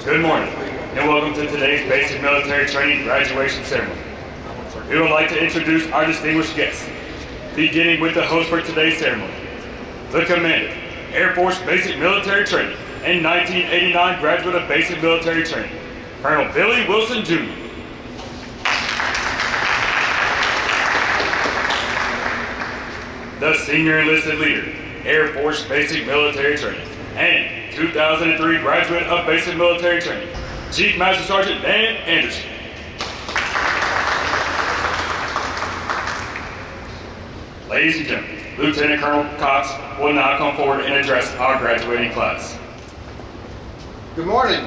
Good morning, and welcome to today's basic military training graduation ceremony. We would like to introduce our distinguished guests, beginning with the host for today's ceremony, the Commander, Air Force Basic Military Training, and 1989 graduate of Basic Military Training, Colonel Billy Wilson, Jr. The Senior Enlisted Leader, Air Force Basic Military Training, and 2003 graduate of Basic Military Training, Chief Master Sergeant Dan Anderson. Ladies and gentlemen, Lieutenant Colonel Cox will now come forward and address our graduating class. Good morning.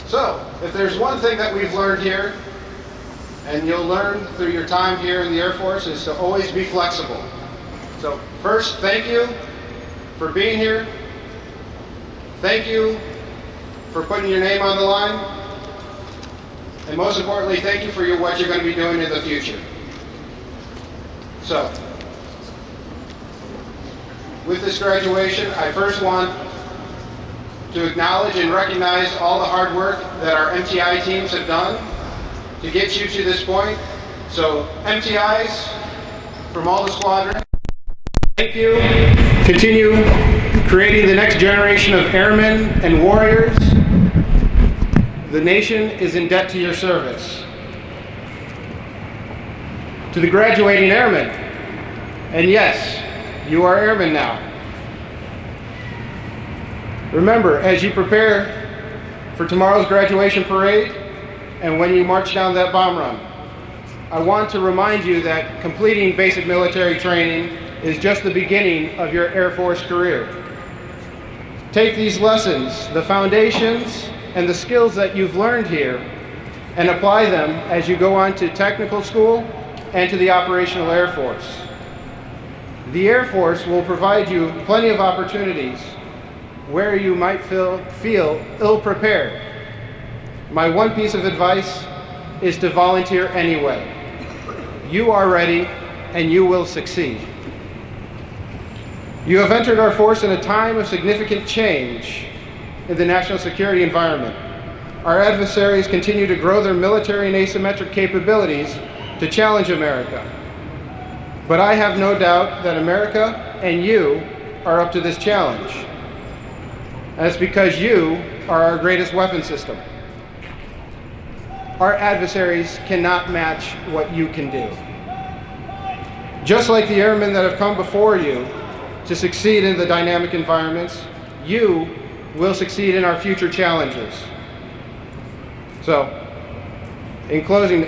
So, if there's one thing that we've learned here, and you'll learn through your time here in the Air Force, is to always be flexible. So, first, thank you for being here. Thank you for putting your name on the line. And most importantly, thank you for what you're going to be doing in the future. So, with this graduation, I first want to acknowledge and recognize all the hard work that our MTI teams have done to get you to this point. So, MTIs from all the squadrons, thank you. Continue creating the next generation of airmen and warriors. The nation is in debt to your service. To the graduating airmen, and yes, you are airmen now. Remember, as you prepare for tomorrow's graduation parade and when you march down that bomb run, I want to remind you that completing basic military training is just the beginning of your Air Force career. Take these lessons, the foundations, and the skills that you've learned here, and apply them as you go on to technical school and to the Operational Air Force. The Air Force will provide you plenty of opportunities where you might feel ill-prepared. My one piece of advice is to volunteer anyway. You are ready and you will succeed. You have entered our force in a time of significant change in the national security environment. Our adversaries continue to grow their military and asymmetric capabilities to challenge America. But I have no doubt that America and you are up to this challenge. And it's because you are our greatest weapon system. Our adversaries cannot match what you can do. Just like the airmen that have come before you to succeed in the dynamic environments, you will succeed in our future challenges. So, in closing,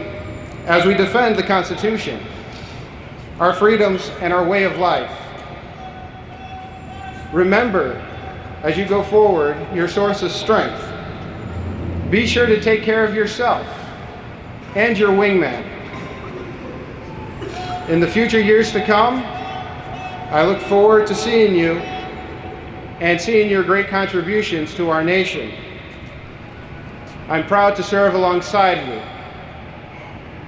as we defend the Constitution, our freedoms, and our way of life, remember, as you go forward, your source of strength. Be sure to take care of yourself and your wingman. In the future years to come, I look forward to seeing you and seeing your great contributions to our nation. I'm proud to serve alongside you.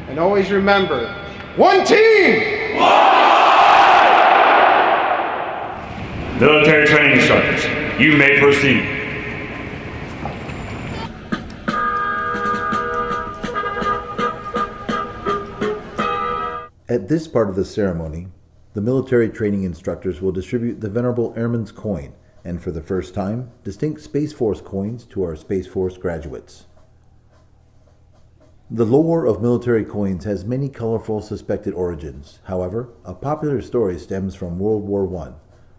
And always remember, one team! Military training instructors, you may proceed. At this part of the ceremony, the military training instructors will distribute the Venerable Airman's Coin, and for the first time, distinct Space Force coins to our Space Force graduates. The lore of military coins has many colorful suspected origins. However, a popular story stems from World War I,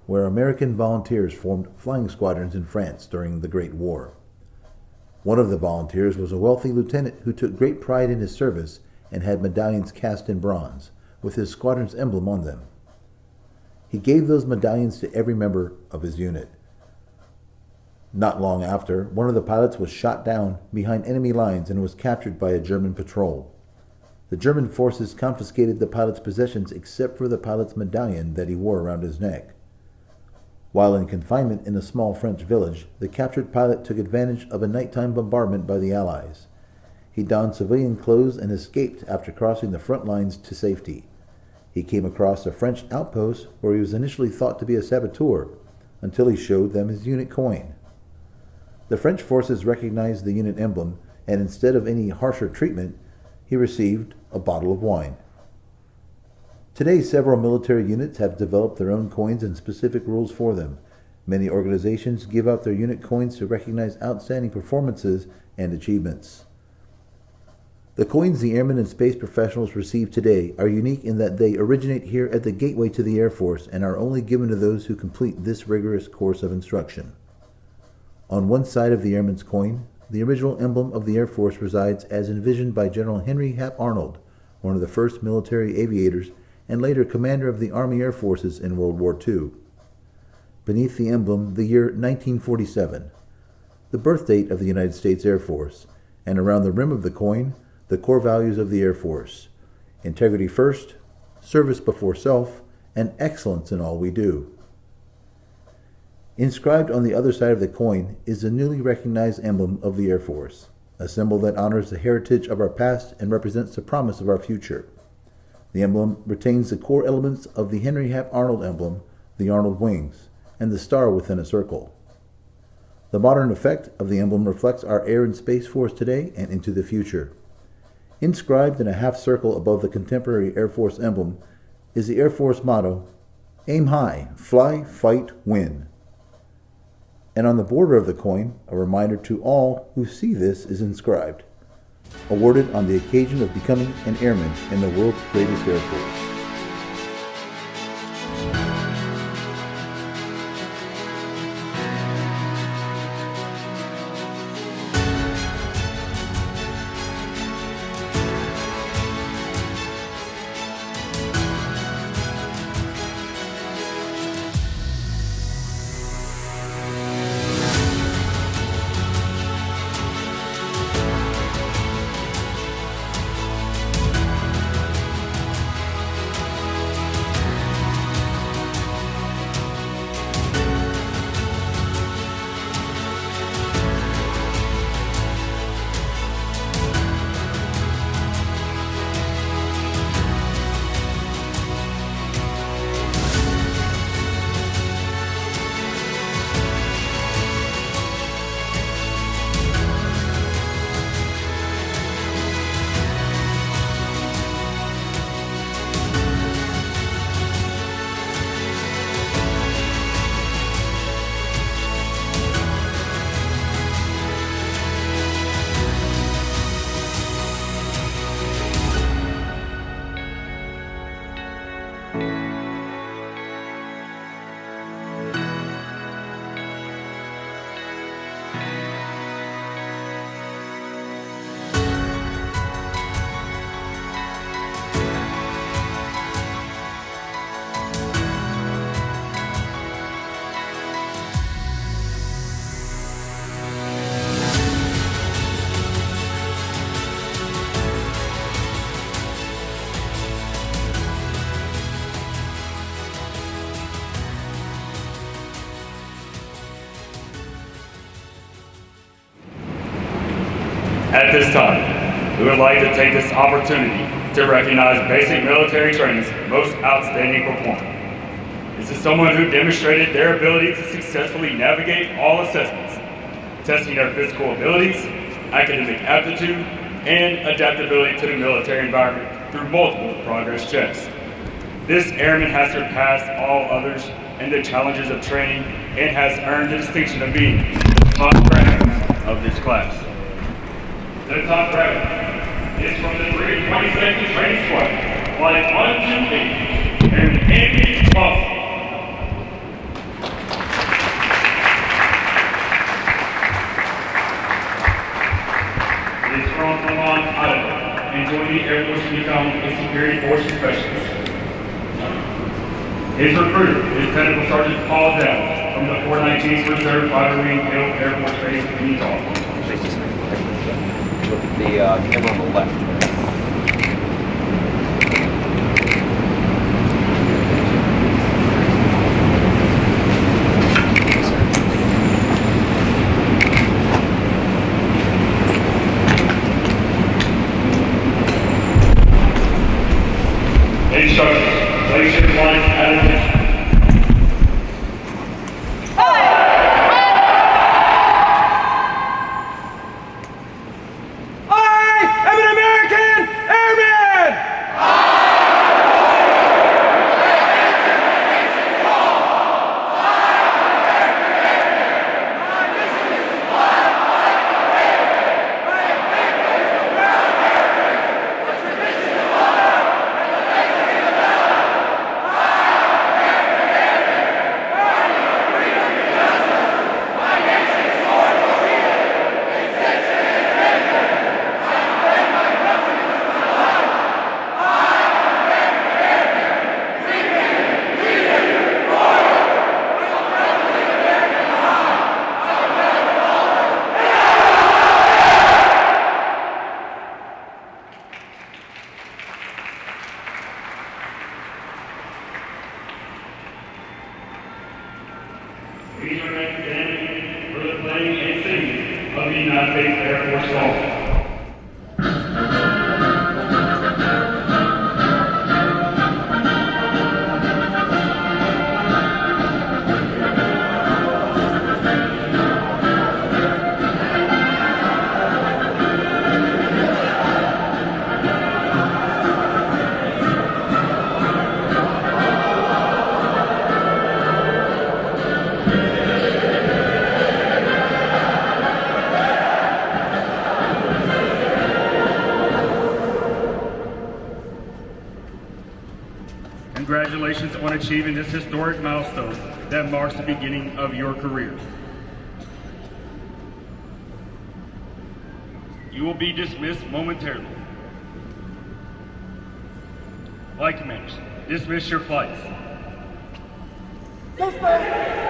where American volunteers formed flying squadrons in France during the Great War. One of the volunteers was a wealthy lieutenant who took great pride in his service and had medallions cast in bronze, with his squadron's emblem on them. He gave those medallions to every member of his unit. Not long after, one of the pilots was shot down behind enemy lines and was captured by a German patrol. The German forces confiscated the pilot's possessions except for the pilot's medallion that he wore around his neck. While in confinement in a small French village, the captured pilot took advantage of a nighttime bombardment by the Allies. He donned civilian clothes and escaped after crossing the front lines to safety. He came across a French outpost where he was initially thought to be a saboteur until he showed them his unit coin. The French forces recognized the unit emblem, and instead of any harsher treatment, he received a bottle of wine. Today, several military units have developed their own coins and specific rules for them. Many organizations give out their unit coins to recognize outstanding performances and achievements. The coins the airmen and space professionals receive today are unique in that they originate here at the gateway to the Air Force and are only given to those who complete this rigorous course of instruction. On one side of the airman's coin, the original emblem of the Air Force resides as envisioned by General Henry Hap Arnold, one of the first military aviators and later commander of the Army Air Forces in World War II. Beneath the emblem, the year 1947, the birth date of the United States Air Force, and around the rim of the coin, the core values of the Air Force: integrity first, service before self, and excellence in all we do. Inscribed on the other side of the coin is the newly recognized emblem of the Air Force, a symbol that honors the heritage of our past and represents the promise of our future. The emblem retains the core elements of the Henry Hap Arnold emblem, the Arnold wings, and the star within a circle. The modern effect of the emblem reflects our Air and Space Force today and into the future. Inscribed in a half circle above the contemporary Air Force emblem is the Air Force motto, "Aim high, fly, fight, win." And on the border of the coin, a reminder to all who see this is inscribed, awarded on the occasion of becoming an airman in the world's greatest Air Force. At this time, we would like to take this opportunity to recognize basic military training's most outstanding performer. This is someone who demonstrated their ability to successfully navigate all assessments, testing their physical abilities, academic aptitude, and adaptability to the military environment through multiple progress checks. This airman has surpassed all others in the challenges of training and has earned the distinction of being the top rank of this class. The top rank is from the 322nd Training Squad, Flight 128, Airman Anthony Boston. He is from Vermont, Idaho, and joined the Air Force to become a security forces specialist. His recruiter is Technical Sergeant Paul Downs from the 419th Reserve Fighter Wing Hill Air Force Base in Utah. Look at the camera on the left. Instructions. Place your flights at attention. I am an American Airman! Please remain standing for the playing and singing of the United States Air Force song. Congratulations on achieving this historic milestone that marks the beginning of your career. You will be dismissed momentarily. Flight commanders, dismiss your flights. Dismiss!